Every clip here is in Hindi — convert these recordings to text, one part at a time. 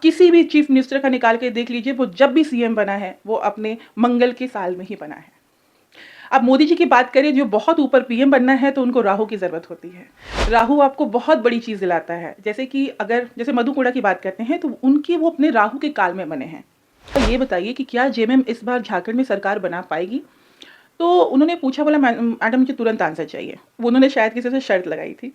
किसी भी चीफ मिनिस्टर का निकाल के देख लीजिए, वो जब भी सीएम बना है वो अपने मंगल के साल में ही बना है। अब मोदी जी की बात करें, जो बहुत ऊपर पीएम बनना है तो उनको राहु की ज़रूरत होती है। राहु आपको बहुत बड़ी चीज़ दिलाता है, जैसे कि अगर जैसे मधु कोड़ा की बात करते हैं तो उनकी वो अपने राहु के काल में बने हैं। तो ये बताइए कि क्या जेएमएम इस बार झारखंड में सरकार बना पाएगी? तो उन्होंने पूछा, बोला मैडम मुझे तुरंत आंसर चाहिए। वो उन्होंने शायद किसी से शर्त लगाई थी।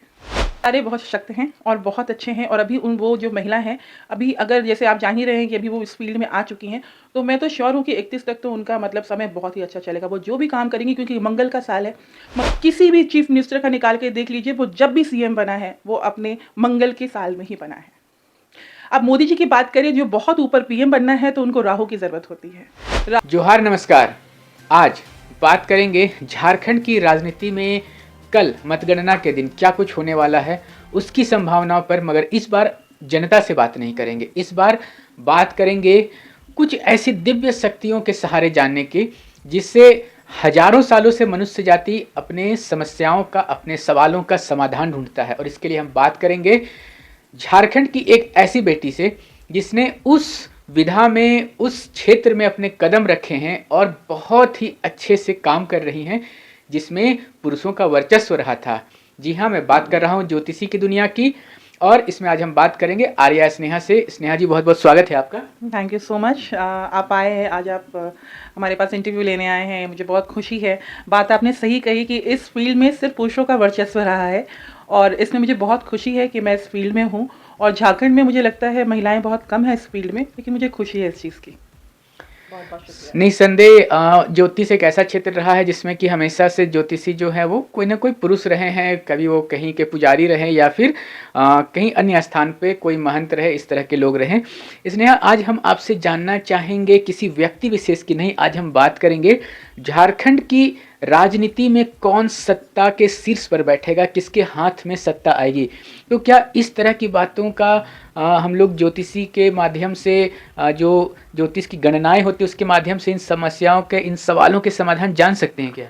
सारे बहुत सशक्त हैं और बहुत अच्छे हैं, और अभी वो जो महिला हैं, अभी अगर जैसे आप जान ही रहे हैं कि अभी वो इस फील्ड में आ चुकी हैं, तो मैं तो श्योर हूँ कि 31 तक तो उनका मतलब समय बहुत ही अच्छा चलेगा। वो जो भी काम करेंगी, क्योंकि मंगल का साल है। किसी भी चीफ मिनिस्टर का निकाल के देख लीजिए, वो जब भी सीएम बना है वो अपने मंगल के साल में ही बना है। अब मोदी जी की बात करें, जो बहुत ऊपर पीएम बनना है तो उनको राहु की ज़रूरत होती है। जोहार, नमस्कार। आज बात करेंगे झारखंड की राजनीति में कल मतगणना के दिन क्या कुछ होने वाला है, उसकी संभावनाओं पर। मगर इस बार जनता से बात नहीं करेंगे, इस बार बात करेंगे कुछ ऐसी दिव्य शक्तियों के सहारे जानने की, जिससे हजारों सालों से मनुष्य जाति अपने समस्याओं का, अपने सवालों का समाधान ढूंढता है। और इसके लिए हम बात करेंगे झारखंड की एक ऐसी बेटी से जिसने उस विधा में, उस क्षेत्र में अपने कदम रखे हैं और बहुत ही अच्छे से काम कर रही हैं, जिसमें पुरुषों का वर्चस्व रहा था। जी हाँ, मैं बात कर रहा हूँ ज्योतिषी की दुनिया की, और इसमें आज हम बात करेंगे आर्या स्नेहा से। स्नेहा जी, बहुत बहुत स्वागत है आपका। Thank you so much. आप आए हैं आज, आप हमारे पास इंटरव्यू लेने आए हैं, मुझे बहुत खुशी है। बात आपने सही कही कि इस फील्ड में सिर्फ पुरुषों का वर्चस्व रहा है, और इसमें मुझे बहुत खुशी है कि मैं इस फील्ड में हूँ। और झारखंड में मुझे लगता है महिलाएं बहुत कम हैं इस फील्ड में, लेकिन मुझे खुशी है इस चीज़ की। बहुत बहुत शुक्रिया। निसंदेह ज्योतिष एक ऐसा क्षेत्र रहा है जिसमें कि हमेशा से ज्योतिषी जो है वो कोई ना कोई पुरुष रहे हैं। कभी वो कहीं के पुजारी रहे या फिर कहीं अन्य स्थान पे कोई महंत रहे, इस तरह के लोग रहे। इसलिए आज हम आपसे जानना चाहेंगे किसी व्यक्ति विशेष की नहीं, आज हम बात करेंगे झारखंड की राजनीति में कौन सत्ता के शीर्ष पर बैठेगा, किसके हाथ में सत्ता आएगी। तो क्या इस तरह की बातों का हम लोग ज्योतिषी के माध्यम से, जो ज्योतिष की गणनाएं होती है उसके माध्यम से इन समस्याओं के, इन सवालों के समाधान जान सकते हैं क्या?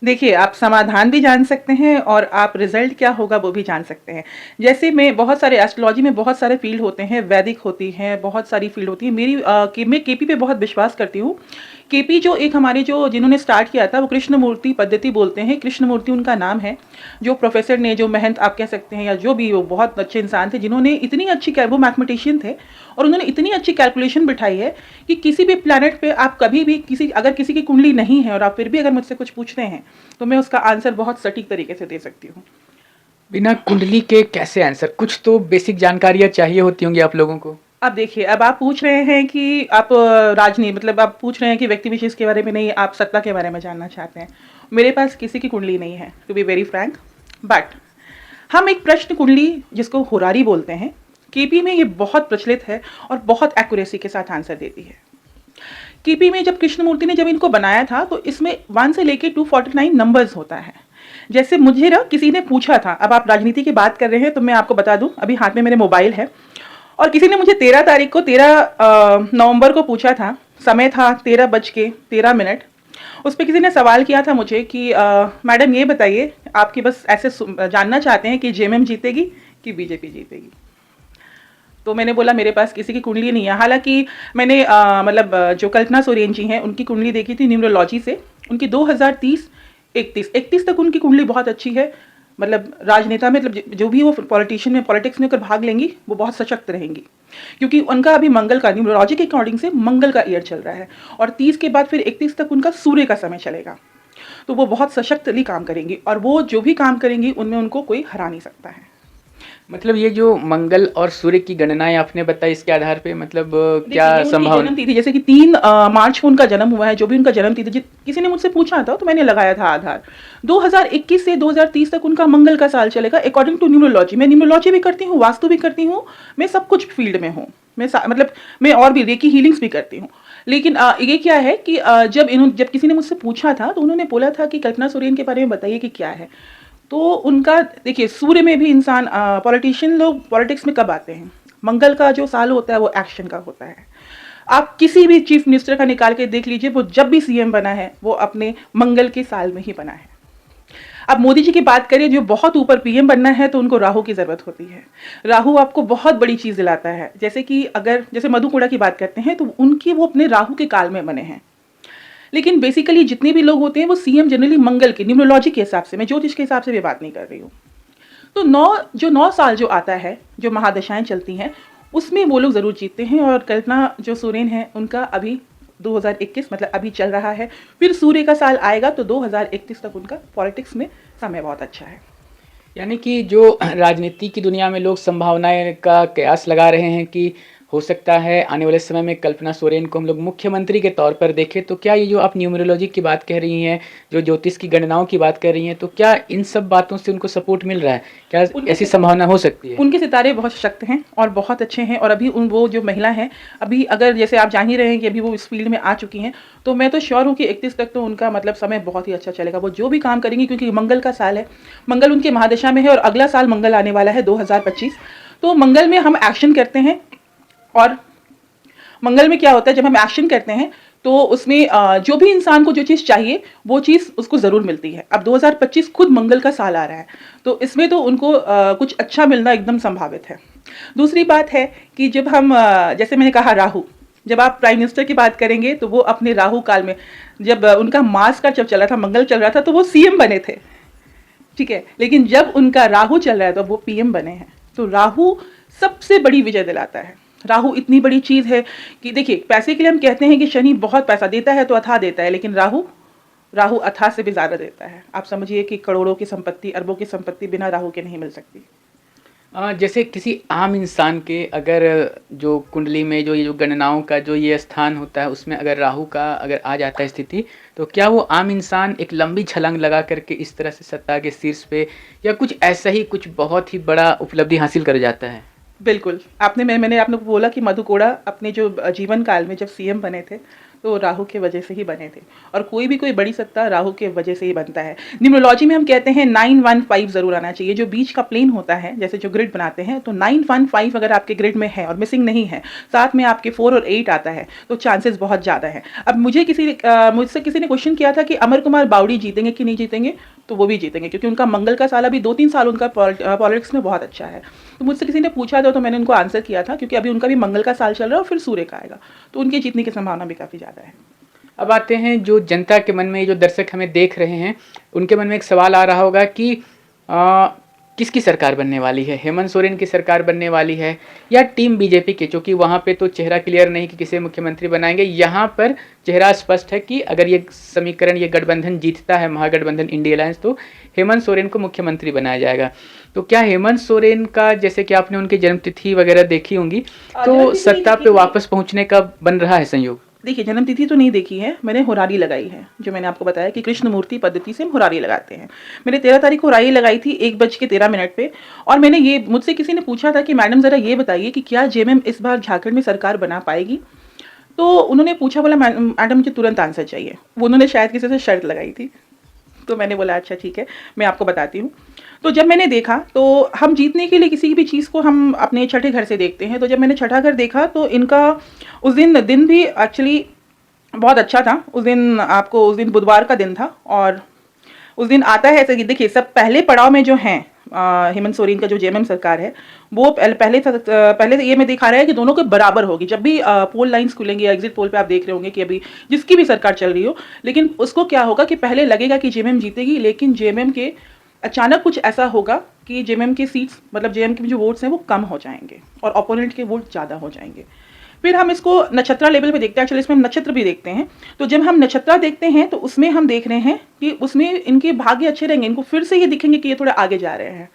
देखिए, आप समाधान भी जान सकते हैं और आप रिजल्ट क्या होगा वो भी जान सकते हैं। जैसे मैं बहुत सारे एस्ट्रोलॉजी में बहुत सारे फील्ड होते हैं, वैदिक होती हैं, बहुत सारी फील्ड होती है। मैं केपी पे बहुत विश्वास करती हूँ। केपी जो एक हमारे जो जिन्होंने स्टार्ट किया था वो कृष्णमूर्ति पद्धति बोलते हैं, कृष्णमूर्ति उनका नाम है। जो प्रोफेसर ने, जो महंत आप कह सकते हैं, या जो भी, वो बहुत अच्छे इंसान थे जिन्होंने इतनी अच्छी, वो मैथमेटिशियन थे और उन्होंने इतनी अच्छी कैलकुलेशन बिठाई है कि किसी भी प्लैनेट पे आप कभी भी अगर किसी की कुंडली नहीं है और आप फिर भी अगर मुझसे कुछ पूछते हैं तो मैं उसका आंसर बहुत सटीक तरीके से दे सकती हूँ। बिना कुंडली के कैसे आंसर? कुछ तो बेसिक जानकारियां चाहिए होती होंगी आप लोगों को। अब देखिए, अब आप पूछ रहे हैं कि आप राजनीति, मतलब आप पूछ रहे हैं कि व्यक्ति विशेष के बारे में नहीं, आप सत्ता के बारे में जानना चाहते हैं। मेरे पास किसी की कुंडली नहीं है, to be very frank. But हम एक प्रश्न कुंडली, जिसको होरारी बोलते हैं, केपी में ये बहुत प्रचलित है और बहुत एक्यूरेसी के साथ आंसर देती है। केपी में जब कृष्णमूर्ति ने जब इनको बनाया था तो इसमें 1 से लेके 249 नंबर्स होता है। जैसे मुझे ना किसी ने पूछा था, अब आप राजनीति की बात कर रहे हैं तो मैं आपको बता दूं, अभी हाथ में मेरे मोबाइल है, और किसी ने मुझे 13 तारीख को 13 नवंबर को पूछा था, समय था 13:13। उस पर किसी ने सवाल किया था मुझे कि मैडम ये बताइए, आपकी बस ऐसे जानना चाहते हैं कि जेएमएम जीतेगी कि बीजेपी जीतेगी। तो मैंने बोला मेरे पास किसी की कुंडली नहीं है। हालांकि मैंने जो कल्पना सोरेन जी हैं उनकी कुंडली देखी थी न्यूमरोलॉजी से, उनकी 2030-31 तक उनकी कुंडली बहुत अच्छी है। मतलब राजनेता में, मतलब जो भी वो पॉलिटिशियन में, पॉलिटिक्स में अगर भाग लेंगी वो बहुत सशक्त रहेंगी, क्योंकि उनका अभी मंगल का, न्यूमरोलॉजी के अकॉर्डिंग से मंगल का ईयर चल रहा है, और 30 के बाद फिर 31 तक उनका सूर्य का समय चलेगा। तो वो बहुत सशक्तली काम करेंगी, और वो जो भी काम करेंगी उनमें उनको कोई हरा नहीं सकता है। मतलब ये जो मंगल और सूर्य की गणनाएं आपने बताई, इसके आधार पे मतलब क्या संभावना? जन्म तिथि, जैसे कि 3 मार्च को उनका जन्म हुआ है, जो भी उनका जन्म तिथि, किसी ने मुझसे पूछा था तो मैंने लगाया था आधार। 2021 से 2030 तक उनका मंगल का साल चलेगा अकॉर्डिंग टू न्यूमरोलॉजी। मैं न्यूमरोलॉजी भी करती हूँ, वास्तु भी करती हूँ, मैं सब कुछ फील्ड में हूँ। मैं और भी रेकी हीलिंग्स भी करती हूँ। लेकिन ये क्या है कि जब किसी ने मुझसे पूछा था तो उन्होंने बोला था कि कल्पना सोरेन के बारे में बताइए कि क्या है। तो उनका देखिए, सूर्य में भी इंसान, पॉलिटिशियन लोग पॉलिटिक्स में कब आते हैं, मंगल का जो साल होता है वो एक्शन का होता है। आप किसी भी चीफ मिनिस्टर का निकाल के देख लीजिए, वो जब भी सीएम बना है वो अपने मंगल के साल में ही बना है। अब मोदी जी की बात करें, जो बहुत ऊपर पीएम बनना है तो उनको राहु की ज़रूरत होती है। राहु आपको बहुत बड़ी चीज़ दिलाता है। जैसे कि अगर जैसे मधु कोड़ा की बात करते हैं, तो उनकी वो अपने राहु के काल में बने हैं। लेकिन बेसिकली जितने भी लोग होते हैं वो सीएम जनरली मंगल के न्यूमरोलॉजी के हिसाब से, मैं ज्योतिष के हिसाब से भी बात नहीं कर रही हूँ। तो 9 साल जो आता है, जो महादशाएं चलती हैं, उसमें वो लोग ज़रूर जीतते हैं। और कल्पना जो सोरेन है, उनका अभी 2021 मतलब अभी चल रहा है, फिर सूर्य का साल आएगा तो 2031 तक उनका पॉलिटिक्स में समय बहुत अच्छा है। यानी कि जो राजनीति की दुनिया में लोग संभावनाएं का कयास लगा रहे हैं कि हो सकता है आने वाले समय में कल्पना सोरेन को हम लोग मुख्यमंत्री के तौर पर देखें, तो क्या ये जो आप न्यूमरोलॉजी की बात कह रही हैं, जो ज्योतिष की गणनाओं की बात कर रही हैं, तो क्या इन सब बातों से उनको सपोर्ट मिल रहा है? क्या ऐसी संभावना हो सकती है? उनके सितारे बहुत सशक्त हैं और बहुत अच्छे हैं। और अभी वो जो महिला हैं, अभी अगर जैसे आप जान ही रहे हैं कि अभी वो इस फील्ड में आ चुकी हैं, तो मैं तो श्योर हूँ कि 31 तक तो उनका मतलब समय बहुत ही अच्छा चलेगा। वो जो भी काम करेंगी, क्योंकि मंगल का साल है, मंगल उनके महादशा में है और अगला साल मंगल आने वाला है 2025। तो मंगल में हम एक्शन करते हैं, और मंगल में क्या होता है, जब हम एक्शन करते हैं तो उसमें जो भी इंसान को जो चीज़ चाहिए वो चीज़ उसको ज़रूर मिलती है। अब 2025 खुद मंगल का साल आ रहा है, तो इसमें तो उनको कुछ अच्छा मिलना एकदम संभावित है। दूसरी बात है कि जब हम जैसे मैंने कहा राहु, जब आप प्राइम मिनिस्टर की बात करेंगे तो वो अपने राहु काल में, जब उनका मार्स का जब चला था, मंगल चल रहा था, तो वो सीएम बने थे, ठीक है। लेकिन जब उनका राहु चल रहा है तो वो पीएम बने हैं। तो राहु सबसे बड़ी विजय दिलाता है। राहु इतनी बड़ी चीज़ है कि देखिए, पैसे के लिए हम कहते हैं कि शनि बहुत पैसा देता है तो अथाह देता है, लेकिन राहु राहु अथाह से भी ज़्यादा देता है। आप समझिए कि करोड़ों की संपत्ति, अरबों की संपत्ति बिना राहु के नहीं मिल सकती। जैसे किसी आम इंसान के अगर जो कुंडली में जो ये जो गणनाओं का जो ये स्थान होता है, उसमें अगर राहु का अगर आ जाता है स्थिति, तो क्या वो आम इंसान एक लंबी छलांग लगा करके इस तरह से सत्ता के शीर्ष पे या कुछ ऐसा ही कुछ बहुत ही बड़ा उपलब्धि हासिल कर जाता है? बिल्कुल, मैंने आपने बोला कि मधु कोड़ा अपने जो जीवन काल में जब सीएम बने थे, तो राहु के वजह से ही बने थे। और कोई बड़ी सत्ता राहु के वजह से ही बनता है। न्यूमरोलॉजी में हम कहते हैं 915 ज़रूर आना चाहिए। जो बीच का प्लेन होता है, जैसे जो ग्रिड बनाते हैं, तो 915 अगर आपके ग्रिड में है और मिसिंग नहीं है, साथ में आपके 4 और 8 आता है, तो चांसेस बहुत ज़्यादा है। अब मुझसे किसी ने क्वेश्चन किया था कि अमर कुमार बावड़ी जीतेंगे कि नहीं जीतेंगे, तो वो भी जीतेंगे, क्योंकि उनका मंगल का साल अभी 2-3 साल उनका पॉलिटिक्स में बहुत अच्छा है। तो मुझसे किसी ने पूछा था, तो मैंने उनको आंसर किया था, क्योंकि अभी उनका भी मंगल का साल चल रहा है और फिर सूर्य का आएगा, तो उनके जीतने की संभावना भी काफ़ी ज़्यादा है। अब आते हैं जो जनता के मन में, जो दर्शक हमें देख रहे हैं, उनके मन में एक सवाल आ रहा होगा कि किसकी सरकार बनने वाली है? हेमंत सोरेन की सरकार बनने वाली है या टीम बीजेपी की? क्योंकि वहाँ पे तो चेहरा क्लियर नहीं कि किसे मुख्यमंत्री बनाएंगे। यहाँ पर चेहरा स्पष्ट है कि अगर ये समीकरण, ये गठबंधन जीतता है, महागठबंधन इंडिया अलायंस, तो हेमंत सोरेन को मुख्यमंत्री बनाया जाएगा। तो क्या हेमंत सोरेन का, जैसे कि आपने उनकी जन्मतिथि वगैरह देखी होंगी, तो सत्ता पे वापस पहुँचने का बन रहा है संयोग? देखिए, जन्मतिथि तो नहीं देखी है मैंने, होरारी लगाई है। जो मैंने आपको बताया कि कृष्णमूर्ति पद्धति से हम होरारी लगाते हैं। मैंने 13 तारीख को होरारी लगाई थी 1:13 पे। और मैंने ये, मुझसे किसी ने पूछा था कि मैडम ज़रा ये बताइए कि क्या जेएमएम इस बार झारखंड में सरकार बना पाएगी? तो उन्होंने पूछा, बोला मैडम मुझे तुरंत आंसर चाहिए। वो उन्होंने शायद किसी से शर्त लगाई थी, तो मैंने बोला अच्छा ठीक है, मैं आपको बताती हूँ। तो जब मैंने देखा, तो हम जीतने के लिए किसी भी चीज़ को हम अपने छठे घर से देखते हैं। तो जब मैंने छठा घर देखा, तो इनका उस दिन भी एक्चुअली बहुत अच्छा था। उस दिन बुधवार का दिन था, और उस दिन आता है ऐसे कि देखिए, सब पहले पड़ाव में जो हैं, हेमंत सोरेन का जो जेएमएम सरकार है, वो पहले से ये में दिखा रहा है कि दोनों के बराबर होगी। जब भी पोल लाइन्स खुलेंगी, एग्जिट पोल पे आप देख रहे होंगे कि अभी जिसकी भी सरकार चल रही हो, लेकिन उसको क्या होगा कि पहले लगेगा कि जेएमएम जीतेगी, लेकिन जेएमएम के अचानक कुछ ऐसा होगा कि जेएमएम के सीट्स, मतलब जेएमएम के जो वोट्स हैं वो कम हो जाएंगे और ओपोनेंट के वोट ज़्यादा हो जाएंगे। फिर हम इसको नक्षत्रा लेवल पे देखते हैं। एक्चुअली इसमें हम नक्षत्र भी देखते हैं। तो जब हम नक्षत्रा देखते हैं, तो उसमें हम देख रहे हैं कि उसमें इनके भाग्य अच्छे रहेंगे, इनको फिर से ये दिखेंगे कि ये थोड़ा आगे जा रहे हैं।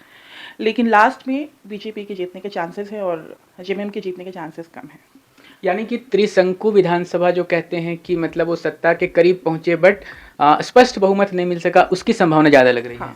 लेकिन लास्ट में बीजेपी के जीतने के चांसेस हैं और जेएमएम के जीतने के चांसेस कम हैं। यानी कि त्रिशंकु विधानसभा जो कहते हैं कि मतलब वो सत्ता के करीब पहुंचे, बट स्पष्ट बहुमत नहीं मिल सका, उसकी संभावना ज़्यादा लग रही है। हाँ,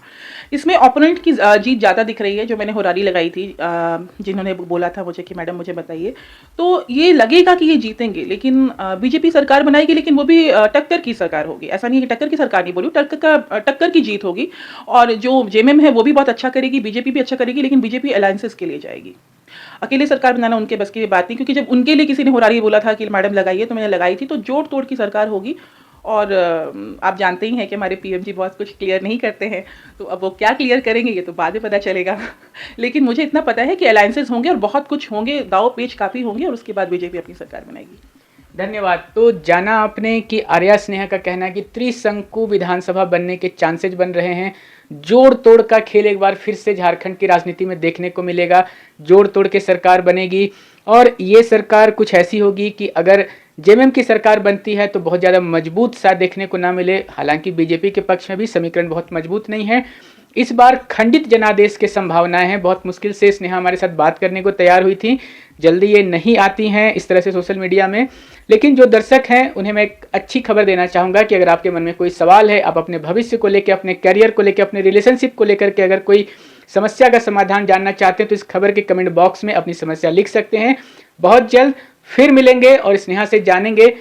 इसमें ओपोनेंट की जीत ज़्यादा दिख रही है। जो मैंने होरारी लगाई थी, जिन्होंने बोला था मुझे कि मैडम मुझे बताइए, तो ये लगेगा कि ये जीतेंगे, लेकिन बीजेपी सरकार बनाएगी, लेकिन वो भी टक्कर की सरकार होगी। ऐसा नहीं है कि टक्कर की सरकार नहीं बोली, टक्कर की जीत होगी। और जो जेएमएम है वो भी बहुत अच्छा करेगी, बीजेपी भी अच्छा करेगी, लेकिन बीजेपी अलायंसेस के लिए जाएगी। अकेले सरकार बनाना उनके बस की बात नहीं, क्योंकि जब उनके लिए किसी ने होरारी बोला था कि मैडम लगाइए, तो मैंने लगाई थी। तो जोड़ तोड़ की सरकार होगी और आप जानते ही हैं कि हमारे पीएम जी बहुत कुछ क्लियर नहीं करते हैं, तो अब वो क्या क्लियर करेंगे ये तो बाद में पता चलेगा। लेकिन मुझे इतना पता है कि अलायंसेस होंगे और बहुत कुछ होंगे, दाव पेच काफ़ी होंगे, और उसके बाद बीजेपी अपनी सरकार बनाएगी। धन्यवाद। तो जाना आपने कि आर्या स्नेहा का कहना है कि त्रिशंकु विधानसभा बनने के चांसेज बन रहे हैं। जोड़ तोड़ का खेल एक बार फिर से झारखंड की राजनीति में देखने को मिलेगा। जोड़ तोड़ के सरकार बनेगी और ये सरकार कुछ ऐसी होगी कि अगर जेएमएम की सरकार बनती है तो बहुत ज़्यादा मजबूत सा देखने को ना मिले। हालांकि बीजेपी के पक्ष में भी समीकरण बहुत मजबूत नहीं है। इस बार खंडित जनादेश की संभावनाएं हैं। बहुत मुश्किल से स्नेहा हमारे साथ बात करने को तैयार हुई थी, जल्दी ये नहीं आती हैं इस तरह से सोशल मीडिया में। लेकिन जो दर्शक हैं उन्हें मैं एक अच्छी खबर देना चाहूँगा कि अगर आपके मन में कोई सवाल है, आप अपने भविष्य को लेकर, अपने करियर को लेकर, अपने रिलेशनशिप को लेकर के अगर कोई समस्या का समाधान जानना चाहते हैं तो इस खबर के कमेंट बॉक्स में अपनी समस्या लिख सकते हैं। बहुत जल्द फिर मिलेंगे और स्नेहा से जानेंगे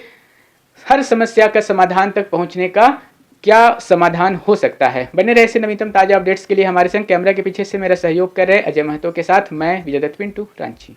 हर समस्या का समाधान तक पहुंचने का क्या समाधान हो सकता है। बने रहे ऐसे नवीनतम ताजा अपडेट्स के लिए हमारे संग कैमरा के पीछे से मेरा सहयोग कर रहे अजय महतो के साथ मैं विजय दत्त पिंटू रांची।